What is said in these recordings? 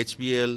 HPL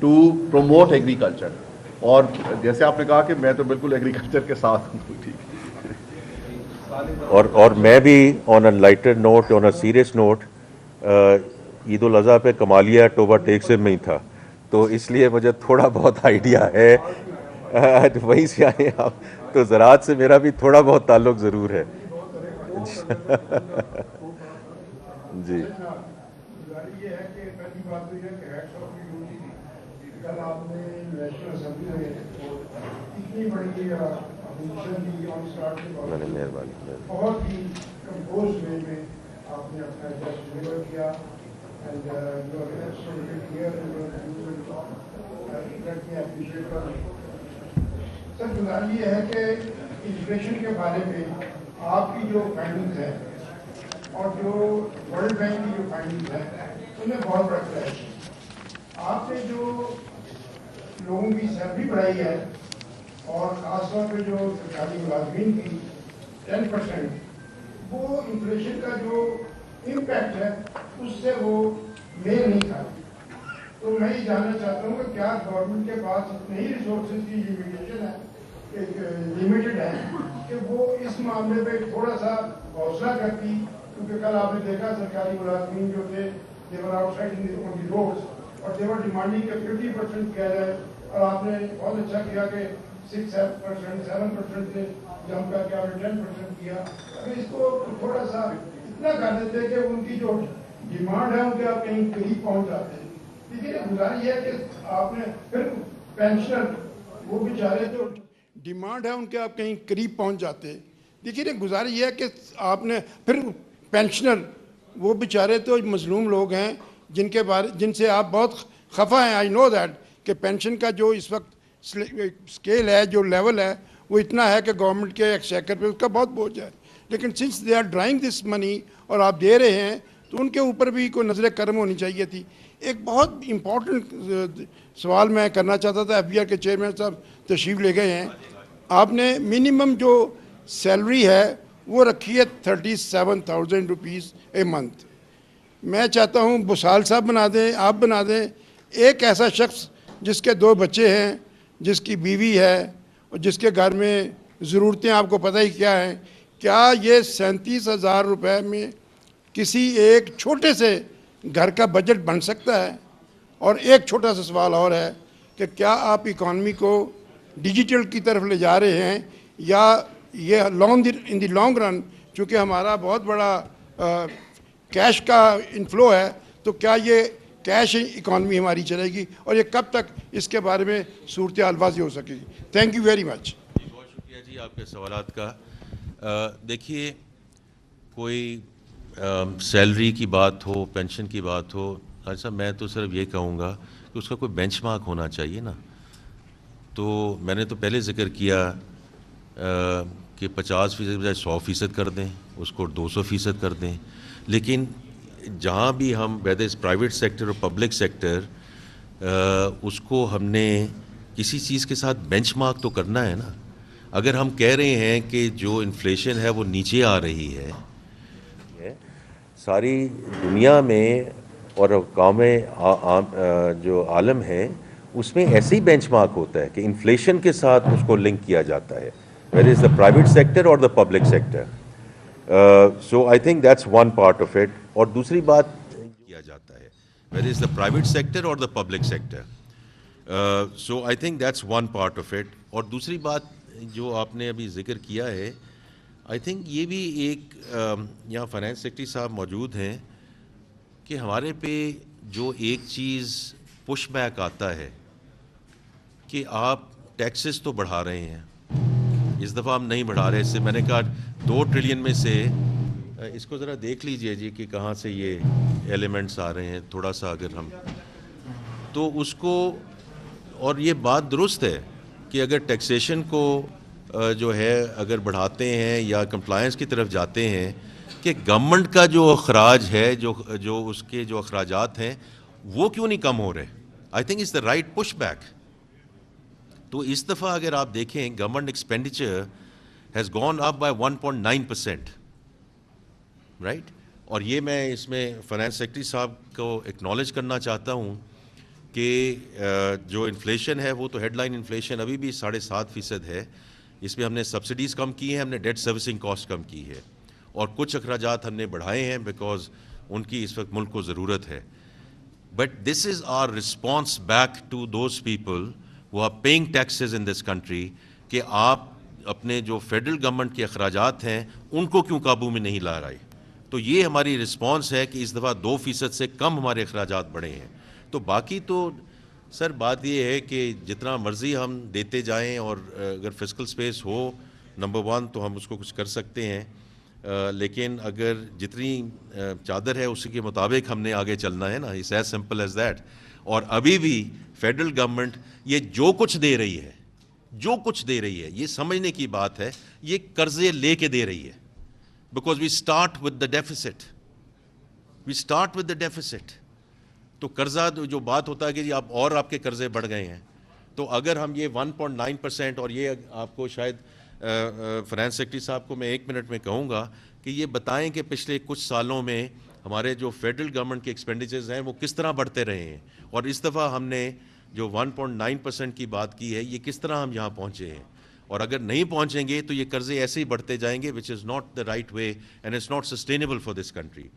to promote agriculture. اور جیسے آپ نے کہا کہ میں تو بالکل ایگریکلچر کے ساتھ ہوں. ٹھیک ہے. اور میں بھی on a lighter note, on a serious note, Eid al-Adha پہ کمالیہ توبہ ٹیک میں ہی تھا, تو اس لیے مجھے تھوڑا بہت آئیڈیا ہے, وہیں سے آئے آپ, تو زراعت سے میرا بھی تھوڑا بہت تعلق ضرور ہے. جی یہ ہے کہ پہلی بات تو یہ ہے کہ ہیڈس آف یونٹی کل آپ نے نیشنل اسمبلی میں اتنی بڑی اپوزیشن کی آن اسٹارٹ کے بعد مہربانی. بہت ہی کمپوز وے میں آپ نے اپنا ایڈریس ڈلیور کیا. And you are absolutely clear and you are using let me appreciate your. Sir گزارش یہ ہے کہ انفلیشن کے بارے میں آپ کی جو فائنڈنگز ہیں اور جو ورلڈ بینک کی جو فائنڈنگز ہیں ان میں بہت بڑا کلیش ہے. آپ نے جو لوگوں کی سیلری بڑھائی ہے اور خاص طور پہ جو سرکاری ملازمین کی 10%, وہ انفلیشن کا جو امپیکٹ ہے اس سے وہ میل نہیں کھاتی. تو میں یہ جاننا چاہتا ہوں کہ کیا گورنمنٹ کے پاس اتنے ہی ریسورسز کی لمیٹیشن ہے, لمیٹڈ ہے, کہ وہ اس معاملے پہ تھوڑا سا حوصلہ کرتی. کیونکہ کل آپ نے دیکھا سرکاری ملازمین جو تھے they were outside on the roads اور they were demanding کہ 50% کیا جائے, اور آپ نے بہت اچھا کیا کہ 6-7% 7% سے جم کر کے آپ نے 10% کیا. اگر اس کو تھوڑا سا اتنا کر دیتے کہ ان کی جو ڈیمانڈ ہے ان کے آپ کہیں قریب پہنچ جاتے ہیں. لیکن گزارش یہ ہے کہ آپ نے پھر پینشنر وہ بیچارے جو ڈیمانڈ ہے ان کے آپ کہیں قریب پہنچ جاتے. دیکھیے گزارش یہ ہے کہ آپ نے پھر پینشنر وہ بیچارے تو مظلوم لوگ ہیں جن سے آپ بہت خفا ہیں. آئی نو دیٹ کہ پینشن کا جو اس وقت اسکیل ہے, جو لیول ہے, وہ اتنا ہے کہ گورنمنٹ کے ایکسچیکر پہ اس کا بہت بوجھ ہے. لیکن سنس دے آر ڈرائنگ دس منی اور آپ دے رہے ہیں تو ان کے اوپر بھی کوئی نظر کرم ہونی چاہیے تھی. ایک بہت امپورٹنٹ سوال میں کرنا چاہتا تھا. ایف بی آر کے چیئرمین صاحب تشریف لے گئے ہیں. آپ نے منیمم جو سیلری ہے وہ رکھی ہے 37,000 روپیز اے منتھ. میں چاہتا ہوں بسال صاحب بنا دیں, آپ بنا دیں. ایک ایسا شخص جس کے 2 بچے ہیں, جس کی بیوی ہے اور جس کے گھر میں ضرورتیں آپ کو پتہ ہی کیا ہیں, کیا یہ 37,000 روپے میں کسی ایک چھوٹے سے گھر کا بجٹ بن سکتا ہے؟ اور ایک چھوٹا سا سوال اور ہے کہ کیا آپ اکانومی کو ڈیجیٹل کی طرف لے جا رہے ہیں, یا یہ ان دی لانگ رن چونکہ ہمارا بہت بڑا کیش کا انفلو ہے, تو کیا یہ کیش اکانومی ہماری چلے گی, اور یہ کب تک اس کے بارے میں صورتحال واضح ہو سکے گی؟ Thank you very much. بہت شکریہ جی آپ کے سوالات کا. دیکھیے, کوئی سیلری کی بات ہو, پینشن کی بات ہو, حاجی صاحب میں تو صرف یہ کہوں گا کہ اس کا کوئی بینچ مارک ہونا چاہیے نا. تو میں نے تو پہلے ذکر کیا کہ 50% بجائے 100% کر دیں, اس کو 200% کر دیں. لیکن جہاں بھی ہم ویدر از پرائیویٹ سیکٹر اور پبلک سیکٹر, اس کو ہم نے کسی چیز کے ساتھ بینچ مارک تو کرنا ہے نا. اگر ہم کہہ رہے ہیں کہ جو انفلیشن ہے وہ نیچے آ رہی ہے, ساری دنیا میں اور قوم جو عالم ہے اس میں ایسے ہی بینچ مارک ہوتا ہے کہ انفلیشن کے ساتھ اس کو لنک کیا جاتا ہے, whether it's the private sector or the public sector. So I think that's one part of it. اور دوسری بات کیا جاتا ہے whether it's the private sector or the public sector. So I think that's one part of it. اور دوسری بات جو آپ نے ابھی ذکر کیا ہے, آئی تھنک یہ بھی ایک, یہاں فائنانس سیکرٹری صاحب موجود ہیں, کہ ہمارے پہ جو ایک چیز پش بیک آتا ہے کہ آپ ٹیکسز تو بڑھا رہے ہیں, اس دفعہ ہم نہیں بڑھا رہے. اس سے میں نے کہا 2 ٹریلین میں سے, اس کو ذرا دیکھ لیجئے جی کہ کہاں سے یہ ایلیمنٹس آ رہے ہیں, تھوڑا سا اگر ہم تو اس کو, اور یہ بات درست ہے کہ اگر ٹیکسیشن کو جو ہے اگر بڑھاتے ہیں یا کمپلائنس کی طرف جاتے ہیں, کہ گورنمنٹ کا جو اخراج ہے, جو اس کے جو اخراجات ہیں وہ کیوں نہیں کم ہو رہے. I think is the right push back. تو اس دفعہ اگر آپ دیکھیں government expenditure has gone up by 1.9%, right. اور یہ میں اس میں فائنانس سیکرٹری صاحب کو ایکنالج کرنا چاہتا ہوں کہ جو انفلیشن ہے وہ تو ہیڈ لائن انفلیشن ابھی بھی 7.5% ہے. اس میں ہم نے سبسڈیز کم کی ہیں, ہم نے ڈیٹ سروسنگ کاسٹ کم کی ہے, اور کچھ اخراجات ہم نے بڑھائے ہیں بیکاز ان کی اس وقت ملک کو ضرورت ہے. But this is our response back to those people who are paying taxes in this country کہ آپ اپنے جو فیڈرل گورنمنٹ کے اخراجات ہیں ان کو کیوں قابو میں نہیں لا رہے. تو یہ ہماری رسپانس ہے کہ اس دفعہ 2% سے کم ہمارے اخراجات بڑھے ہیں. تو باقی تو سر بات یہ ہے کہ جتنا مرضی ہم دیتے جائیں, اور اگر فسکل سپیس ہو نمبر 1 تو ہم اس کو کچھ کر سکتے ہیں, لیکن اگر جتنی چادر ہے اسی کے مطابق ہم نے آگے چلنا ہے نا. It's as simple as that. اور ابھی بھی فیڈرل گورنمنٹ یہ جو کچھ دے رہی ہے یہ سمجھنے کی بات ہے, یہ قرضے لے کے دے رہی ہے. Because we start with the deficit. تو قرضہ جو بات ہوتا ہے کہ جی آپ کے قرضے بڑھ گئے ہیں, تو اگر ہم یہ 1.9%, اور یہ آپ کو شاید فائنانس سیکرٹری صاحب کو میں 1 منٹ میں کہوں گا کہ یہ بتائیں کہ پچھلے کچھ سالوں میں ہمارے جو فیڈرل گورنمنٹ کے ایکسپینڈیچرز ہیں وہ کس طرح بڑھتے رہے ہیں, اور اس دفعہ ہم نے جو 1.9% کی بات کی ہے یہ کس طرح ہم یہاں پہنچے ہیں. اور اگر نہیں پہنچیں گے تو یہ قرضے ایسے ہی بڑھتے جائیں گے, which is not the right way and it's not sustainable for this country.